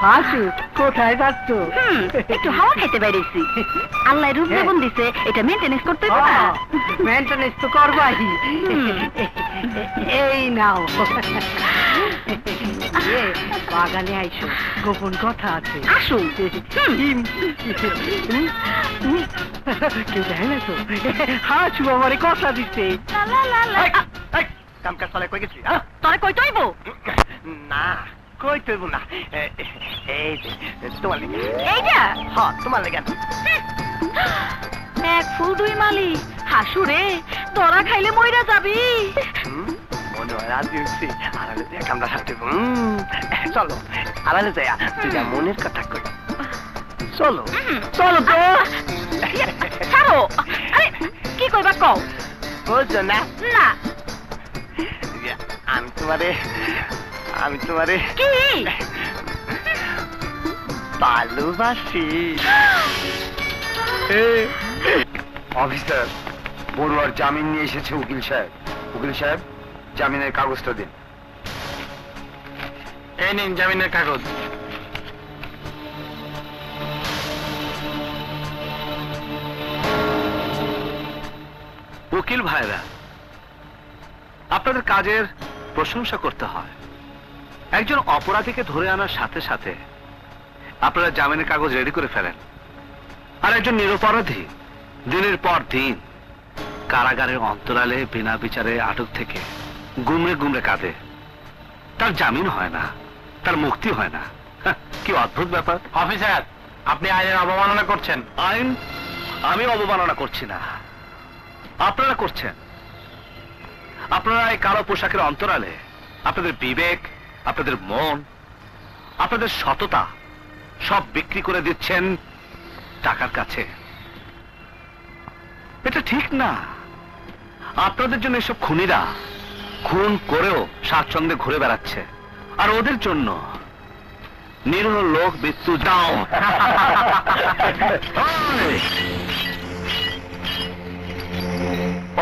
হাসু কোথায় যাচ্ছ? একটু হাওয়া খাইতে বেরিয়েছি। আল্লাহ রূপ জীবন দিছে, এটা মেনটেনেন্স করতে হবে না? মেনটেনেন্স তো করবাই। এই নাও বাগানে আইসো, গোপন কথা আছে। আসুন। কেউ দেখে না তো? হাসু আমারে কথা দিচ্ছে। কাম কাজ চলে কই গেছি? তোরে কই তৈব না কই তৈব না, এই যে তোমার লেগে। এইটা হ্যাঁ তোমার লেগে। এক ফুল দুই মালি। হাসু রে, তোরা খাইলে মইরা যাবি। মনে হয় রাজি হচ্ছি। আড়ালে যে কামড়া সাথে চলো, আড়ালে যাই তুই যা মনের কথা কই। চলো চলো তো। ছাড়ো। আরে কি কইবা কও? বুঝছো না? না। আমি তোমারে কি ভালোবাসি। অফিসার, বড়ুয়ার জামিন নিয়ে এসেছে উকিল সাহেব। উকিল সাহেব, জামিনের কাগজটা দিন। এই নিন জামিনের কাগজ। উকিল ভাইরা, আপনাদের কাজের প্রশংসা করতে হয়। একজন অপরাধীকে ধরে আনার সাথে সাথে আপনারা জামিনের কাগজ রেডি করে ফেলেন, আর একজন নিরপরাধী দিনের পর দিন কারাগারের অন্তরালে বিনা বিচারে আটক থেকে গুমড়ে গুমড়ে কাঁদে। তার জামিন হয় না, তার মুক্তি হয় না। কি অদ্ভুত ব্যাপার। অফিসার, আপনি আইনের অবমাননা করছেন। আইন আমি অবমাননা করছি না, আপনারা করছেন। আপনারা এই কালো পোশাকের অন্তরালে আপনাদের বিবেক, আপনাদের মন, আপনাদের সততা সব বিক্রি করে দিচ্ছেন টাকার কাছে। এটা ঠিক না। আপনাদের জন্য এসব খুনিরা খুন করেও স্বাচ্ছন্দ্যে ঘুরে বেড়াচ্ছে, আর ওদের জন্য নিরীহ লোক মৃত্যু দাও।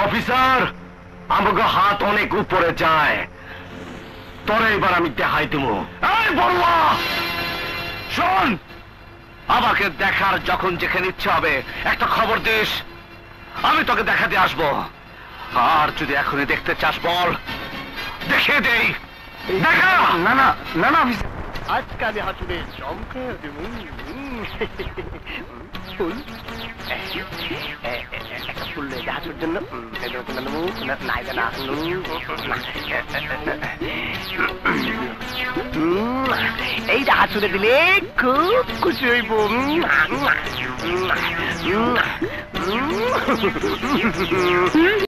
অফিসার, আমাকে হাত অনেক উপরে যায়, তোরে এবার আমি দেখাই দেব। এই বড়ুয়া, শোন, আমাকে দেখার যখন যেখানে ইচ্ছে হবে একটা খবর দিস, আমি তোকে দেখাতে আসবো। আর যদি এখনই দেখতে চাস বল, দেখে দেই। দেখা। না না না না অফিসার, আজকে আমি হাতুড়ে চমকে দেব। একটা ফুল হাতুর জন্য এই হাতুড়ে দিলে খুব খুশি হইব।